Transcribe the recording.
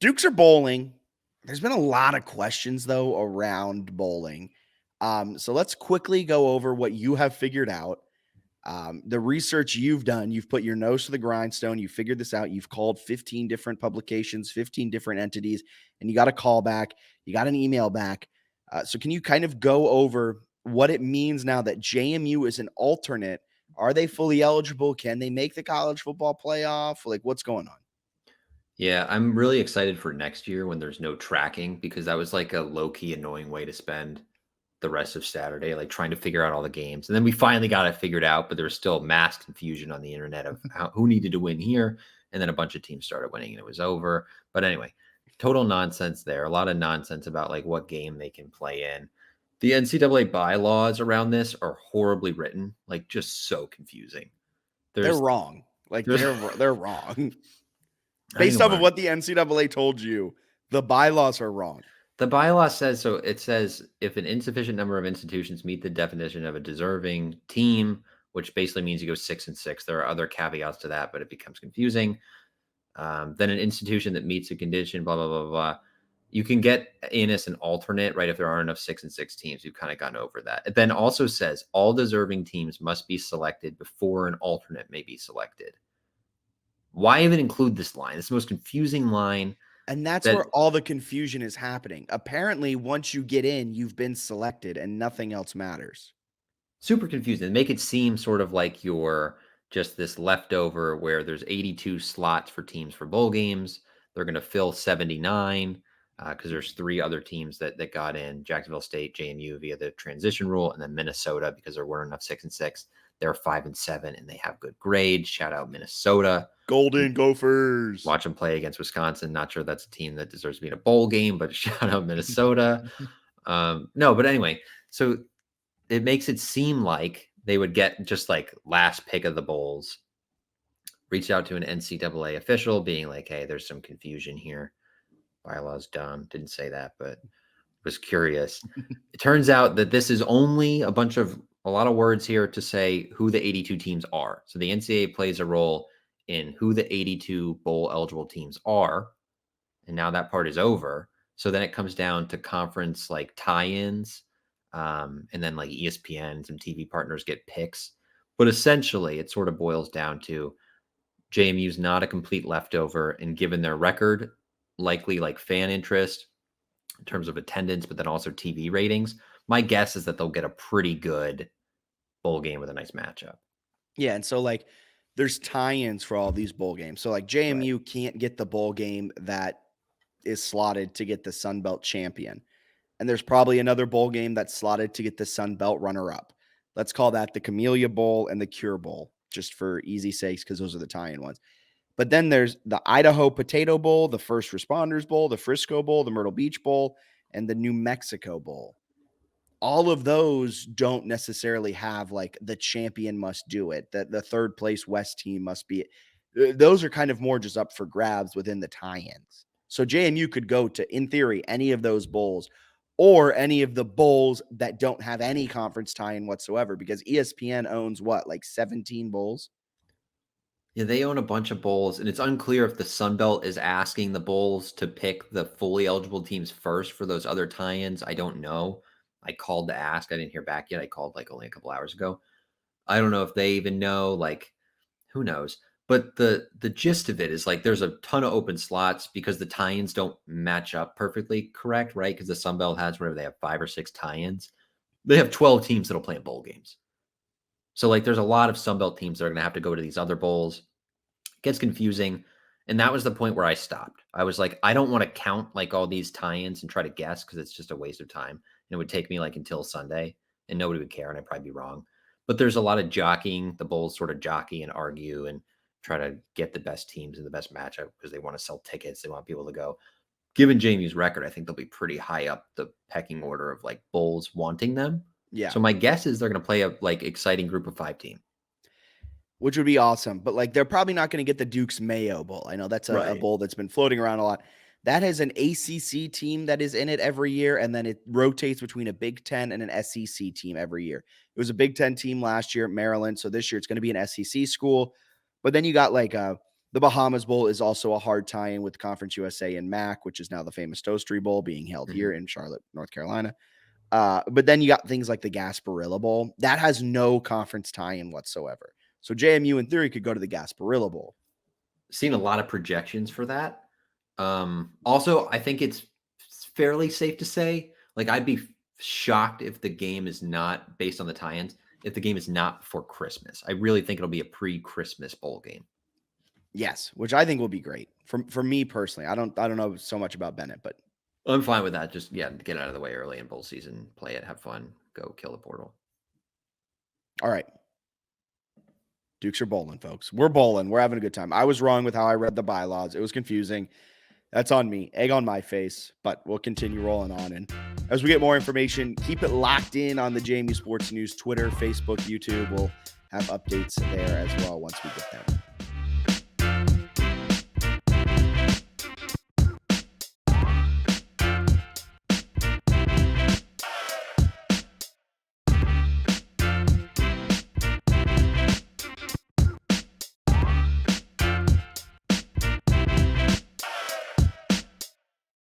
Dukes are bowling. There's been a lot of questions, though, around bowling. So let's quickly go over what you have figured out. The research you've done, you've put your nose to the grindstone, you figured this out, you've called 15 different publications, 15 different entities, and you got a call back, you got an email back. So can you kind of go over what it means now that JMU is an alternate? Are they fully eligible? Can they make the college football playoff? Like, what's going on? Yeah, I'm really excited for next year when there's no tracking because that was like a low-key annoying way to spend the rest of Saturday, like trying to figure out all the games. And then we finally got it figured out, but there was still mass confusion on the internet of who needed to win here. And then a bunch of teams started winning and it was over. But anyway, total nonsense there. A lot of nonsense about like what game they can play in. The NCAA bylaws around this are horribly written, like just so confusing. They're There's wrong. Like there's they're wrong. I don't Based even off of want what the NCAA told you, the bylaws are wrong. the bylaw says so. It says if an insufficient number of institutions meet the definition of a deserving team, which basically means you go 6-6. There are other caveats to that, but it becomes confusing. Then an institution that meets a condition, blah blah blah blah. You can get in as an alternate, right? If there aren't enough 6-6 teams, you've kind of gone over that. It then also says all deserving teams must be selected before an alternate may be selected. Why even include this line? It's the most confusing line. And that's That where all the confusion is happening. Apparently, once you get in, you've been selected and nothing else matters. super confusing. They make it seem sort of like you're just this leftover where there's 82 slots for teams for bowl games. They're going to fill 79 because there's three other teams that got in: Jacksonville State, JMU via the transition rule, and then Minnesota because there weren't enough 6-6. They're 5-7 and they have good grades. Shout out Minnesota. Golden Gophers. Watch them play against Wisconsin. Not sure that's a team that deserves to be in a bowl game, but shout out Minnesota. No, but anyway, so it makes it seem like they would get just like last pick of the bowls, reach out to an NCAA official being like, hey, there's some confusion here. Bylaws dumb. Didn't say that, but was curious. It turns out that this is only a lot of words here to say who the 82 teams are. So the NCAA plays a role in who the 82 bowl eligible teams are. And now that part is over. So then it comes down to conference like tie-ins. And then like ESPN and some TV partners get picks. But essentially, it sort of boils down to JMU's not a complete leftover. And given their record, likely like fan interest in terms of attendance, but then also TV ratings, my guess is that they'll get a pretty good bowl game with a nice matchup. Yeah, and so like there's tie-ins for all these bowl games. So like Right. JMU can't get the bowl game that is slotted to get the Sun Belt champion. And there's probably another bowl game that's slotted to get the Sun Belt runner-up. Let's call that the Camellia Bowl and the Cure Bowl, just for easy sakes, because those are the tie-in ones. But then there's the Idaho Potato Bowl, the First Responders Bowl, the Frisco Bowl, the Myrtle Beach Bowl, and the New Mexico Bowl. All of those don't necessarily have like the champion must do it, that the third place West team must be. Those are kind of more just up for grabs within the tie-ins. So JMU could go to, in theory, any of those bowls or any of the bowls that don't have any conference tie-in whatsoever, because ESPN owns what, like 17 bowls? Yeah, they own a bunch of bowls, and it's unclear if the Sun Belt is asking the bowls to pick the fully eligible teams first for those other tie-ins. I don't know. I called to ask. I didn't hear back yet. I called like only a couple hours ago. I don't know if they even know. Like, who knows? But the gist of it is like there's a ton of open slots because the tie-ins don't match up perfectly correct, right? Because the Sun Belt has whatever they have 5 or 6 tie-ins. They have 12 teams that'll play in bowl games. So like there's a lot of Sun Belt teams that are going to have to go to these other bowls. It gets confusing. And that was the point where I stopped. I was like, I don't want to count like all these tie-ins and try to guess because it's just a waste of time. And it would take me like until Sunday and nobody would care and I'd probably be wrong. But there's a lot of jockeying. The bowls sort of jockey and argue and try to get the best teams in the best matchup because they want to sell tickets. They want people to go. Given Jamie's record, I think they'll be pretty high up the pecking order of like bowls wanting them. Yeah, So my guess is they're going to play a like exciting group of 5 team. which would be awesome. But like they're probably not going to get the Duke's Mayo Bowl. I know that's a bowl that's been floating around a lot. That has an ACC team that is in it every year, and then it rotates between a Big Ten and an SEC team every year. It was a Big Ten team last year at Maryland, so this year it's going to be an SEC school. But then you got like The Bahamas Bowl is also a hard tie-in with Conference USA and MAC, which is now the famous Toastery Bowl being held here in Charlotte, North Carolina. But then you got things like the Gasparilla Bowl. That has no conference tie-in whatsoever. So JMU, in theory, could go to the Gasparilla Bowl. Seen a lot of projections for that. Also, I think it's fairly safe to say, like, I'd be shocked if the game is not, based on the tie-ins, if the game is not before Christmas. I really think it'll be a pre-Christmas bowl game. Yes, which I think will be great. For me personally, I don't know so much about Bennett, but I'm fine with that. Just, get out of the way early in bowl season, play it, have fun, go kill the portal. All right. Dukes are bowling, folks. We're bowling. We're having a good time. I was wrong with how I read the bylaws. It was confusing. That's on me. Egg on my face, but we'll continue rolling on. And as we get more information, keep it locked in on the JMU Sports News Twitter, Facebook, YouTube. We'll have updates there as well once we get there.